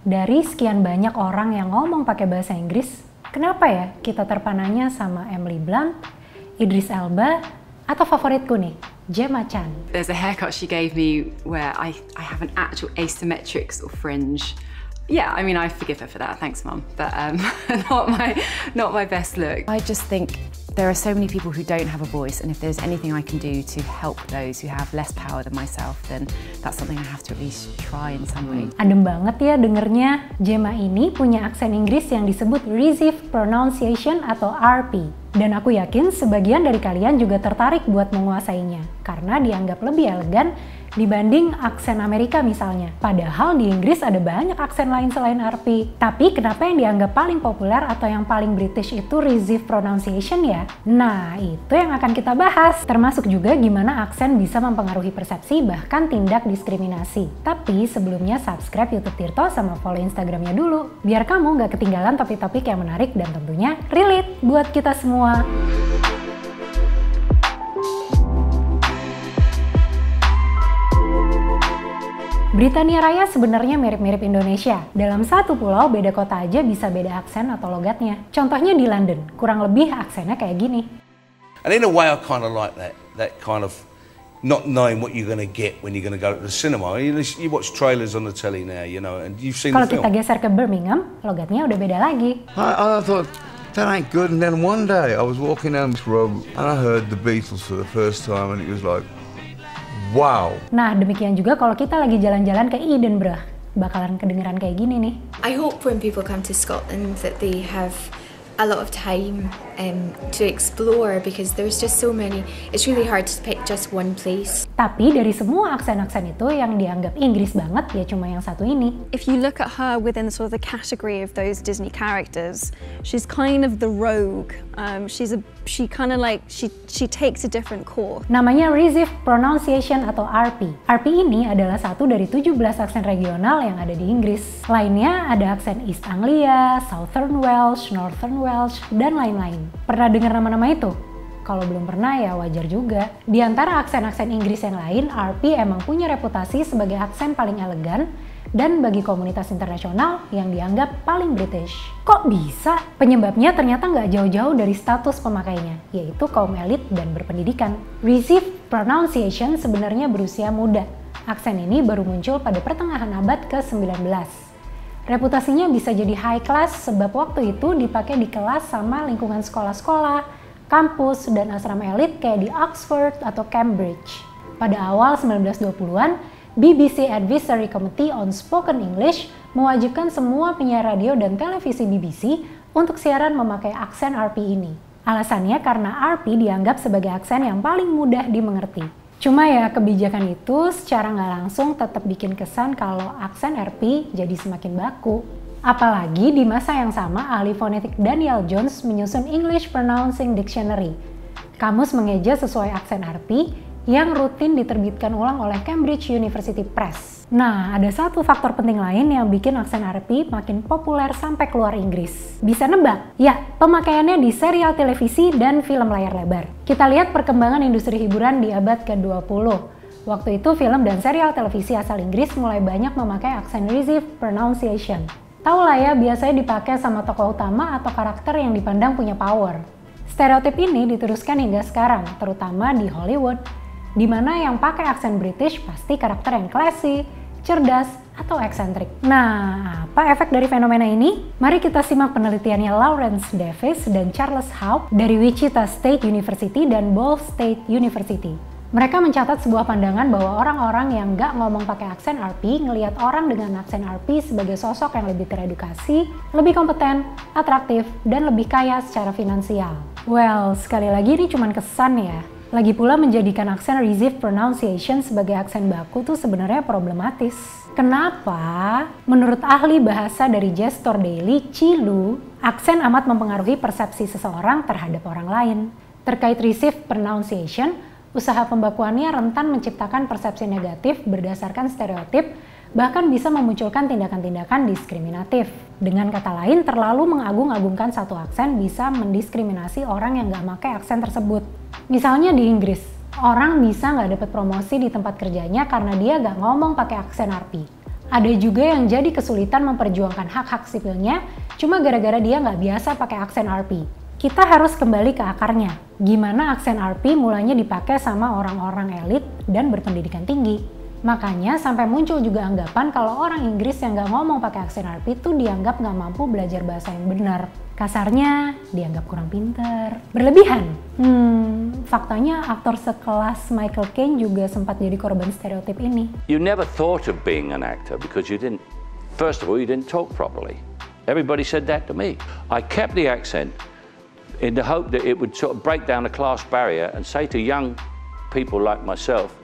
Dari sekian banyak orang yang ngomong pakai bahasa Inggris, kenapa ya kita terpananya sama Emily Blunt, Idris Elba, atau favoritku nih, Gemma Chan? There's a haircut she gave me where I have an actual asymmetric sort of fringe. Yeah, I mean, I forgive her for that. Thanks, Mum. But not my best look. I just think there are so many people who don't have a voice, and if there's anything I can do to help those who have less power than myself, then that's something I have to at least try in some way. Adem banget ya dengernya. Gemma ini punya aksen Inggris yang disebut Received Pronunciation atau RP. Dan aku yakin sebagian dari kalian juga tertarik buat menguasainya, karena dianggap lebih elegan dibanding aksen Amerika misalnya. Padahal di Inggris ada banyak aksen lain selain RP. Tapi kenapa yang dianggap paling populer atau yang paling British itu Received Pronunciation ya? Nah, itu yang akan kita bahas. Termasuk juga gimana aksen bisa mempengaruhi persepsi bahkan tindak diskriminasi. Tapi sebelumnya subscribe YouTube Tirto sama follow Instagramnya dulu, biar kamu gak ketinggalan topik-topik yang menarik dan tentunya relate buat kita semua. Britania Raya sebenarnya mirip-mirip Indonesia. Dalam satu pulau, beda kota aja bisa beda aksen atau logatnya. Contohnya di London, kurang lebih aksennya kayak gini. And in a way I kind of like that kind of not knowing what you're going to get when you're going to go to the cinema. You watch trailers on the telly now, you know, and you've seen the film. Kalau kita geser ke Birmingham, logatnya udah beda lagi. I thought, that ain't good. And then one day I was walking down this road and I heard the Beatles for the first time and it was like, wow. Nah, demikian juga kalau kita lagi jalan-jalan ke Edinburgh, bakalan kedengeran kayak gini nih. I hope when people come to Scotland that they have a lot of time to explore, because there's just so many. It's really hard to pick just one place. Tapi dari semua aksen-aksen itu yang dianggap Inggris banget ya cuma yang satu ini. If you look at her within sort of the category of those Disney characters, she's kind of the rogue. She kind of like she takes a different course. Namanya Received Pronunciation atau RP. RP ini adalah satu dari 17 aksen regional yang ada di Inggris. Lainnya ada aksen East Anglia, Southern Welsh, Northern Welsh, dan lain-lain. Pernah dengar nama-nama itu? Kalau belum pernah ya wajar juga. Di antara aksen-aksen Inggris yang lain, RP emang punya reputasi sebagai aksen paling elegan dan bagi komunitas internasional yang dianggap paling British. Kok bisa? Penyebabnya ternyata nggak jauh-jauh dari status pemakainya, yaitu kaum elit dan berpendidikan. Received Pronunciation sebenarnya berusia muda. Aksen ini baru muncul pada pertengahan abad ke-19. Reputasinya bisa jadi high class sebab waktu itu dipakai di kelas sama lingkungan sekolah-sekolah, kampus, dan asrama elit kayak di Oxford atau Cambridge. Pada awal 1920-an, BBC Advisory Committee on Spoken English mewajibkan semua penyiar radio dan televisi BBC untuk siaran memakai aksen RP ini. Alasannya karena RP dianggap sebagai aksen yang paling mudah dimengerti. Cuma ya kebijakan itu secara nggak langsung tetap bikin kesan kalau aksen RP jadi semakin baku. Apalagi di masa yang sama ahli fonetik Daniel Jones menyusun English Pronouncing Dictionary. Kamus mengeja sesuai aksen RP yang rutin diterbitkan ulang oleh Cambridge University Press. Nah, ada satu faktor penting lain yang bikin aksen RP makin populer sampai keluar Inggris. Bisa nebak? Ya, pemakaiannya di serial televisi dan film layar lebar. Kita lihat perkembangan industri hiburan di abad ke-20. Waktu itu film dan serial televisi asal Inggris mulai banyak memakai aksen Received Pronunciation. Tahu lah ya, biasanya dipakai sama tokoh utama atau karakter yang dipandang punya power. Stereotip ini diteruskan hingga sekarang, terutama di Hollywood, di mana yang pakai aksen British pasti karakter yang classy, cerdas, atau eksentrik. Nah, apa efek dari fenomena ini? Mari kita simak penelitiannya Lawrence Davis dan Charles Haupt dari Wichita State University dan Ball State University. Mereka mencatat sebuah pandangan bahwa orang-orang yang nggak ngomong pakai aksen RP ngelihat orang dengan aksen RP sebagai sosok yang lebih teredukasi, lebih kompeten, atraktif, dan lebih kaya secara finansial. Well, sekali lagi ini cuman kesan ya. Lagi pula menjadikan aksen Received Pronunciation sebagai aksen baku tuh sebenarnya problematis. Kenapa? Menurut ahli bahasa dari Gestor Daily, Chi Lu, aksen amat mempengaruhi persepsi seseorang terhadap orang lain. Terkait Received Pronunciation, usaha pembakuannya rentan menciptakan persepsi negatif berdasarkan stereotip, bahkan bisa memunculkan tindakan-tindakan diskriminatif. Dengan kata lain, terlalu mengagung-agungkan satu aksen bisa mendiskriminasi orang yang nggak pakai aksen tersebut. Misalnya di Inggris, orang bisa nggak dapat promosi di tempat kerjanya karena dia nggak ngomong pakai aksen RP. Ada juga yang jadi kesulitan memperjuangkan hak-hak sipilnya cuma gara-gara dia nggak biasa pakai aksen RP. Kita harus kembali ke akarnya. Gimana aksen RP mulanya dipakai sama orang-orang elit dan berpendidikan tinggi. Makanya sampai muncul juga anggapan kalau orang Inggris yang nggak ngomong pakai aksen RP itu dianggap nggak mampu belajar bahasa yang benar. Kasarnya, dianggap kurang pinter. Berlebihan? Faktanya aktor sekelas Michael Caine juga sempat jadi korban stereotip ini. You never thought of being an actor because you didn't, first of all, you didn't talk properly. Everybody said that to me. I kept the accent in the hope that it would sort of break down the class barrier and say to young people like myself,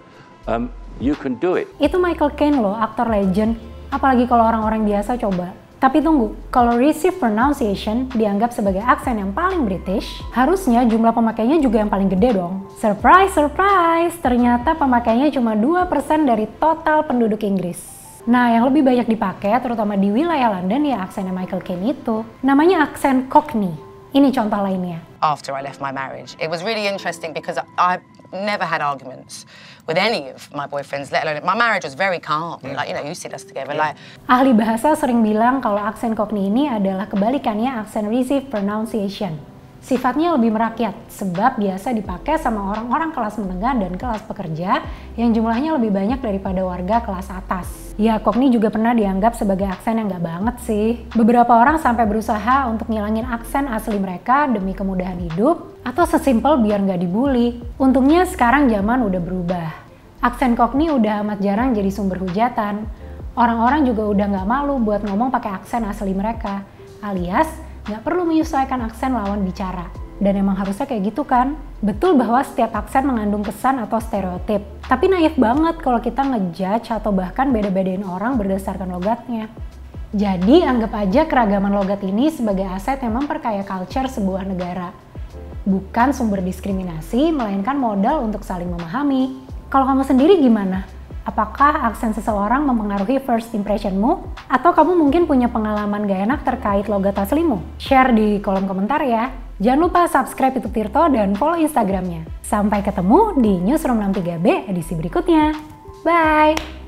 you can do it. Itu Michael Caine loh, aktor legend. Apalagi kalau orang-orang biasa coba. Tapi tunggu, kalau received pronunciation dianggap sebagai aksen yang paling British, harusnya jumlah pemakainya juga yang paling gede dong. Surprise, surprise! Ternyata pemakainya cuma 2% dari total penduduk Inggris. Nah, yang lebih banyak dipakai, terutama di wilayah London, ya aksennya Michael Caine itu. Namanya aksen Cockney. Ini contoh lainnya. After I left my marriage, it was really interesting because I never had arguments with any of my boyfriends, let alone my marriage was very calm. Like, you know, you see us together. Like, ahli bahasa sering bilang kalau aksen Cockney ini adalah kebalikannya aksen received pronunciation. Sifatnya lebih merakyat sebab biasa dipakai sama orang-orang kelas menengah dan kelas pekerja yang jumlahnya lebih banyak daripada warga kelas atas. Ya, Cockney juga pernah dianggap sebagai aksen yang nggak banget sih. Beberapa orang sampai berusaha untuk ngilangin aksen asli mereka demi kemudahan hidup atau sesimpel biar nggak dibully. Untungnya sekarang zaman udah berubah. Aksen Cockney udah amat jarang jadi sumber hujatan. Orang-orang juga udah nggak malu buat ngomong pakai aksen asli mereka, alias nggak perlu menyesuaikan aksen lawan bicara. Dan emang harusnya kayak gitu kan? Betul bahwa setiap aksen mengandung kesan atau stereotip. Tapi naif banget kalau kita ngejudge atau bahkan beda-bedain orang berdasarkan logatnya. Jadi anggap aja keragaman logat ini sebagai aset yang memperkaya culture sebuah negara. Bukan sumber diskriminasi, melainkan modal untuk saling memahami. Kalau kamu sendiri gimana? Apakah aksen seseorang mempengaruhi first impressionmu? Atau kamu mungkin punya pengalaman gak enak terkait logat aslimu? Share di kolom komentar ya. Jangan lupa subscribe YouTube Tirto dan follow Instagramnya. Sampai ketemu di Newsroom 63B edisi berikutnya. Bye!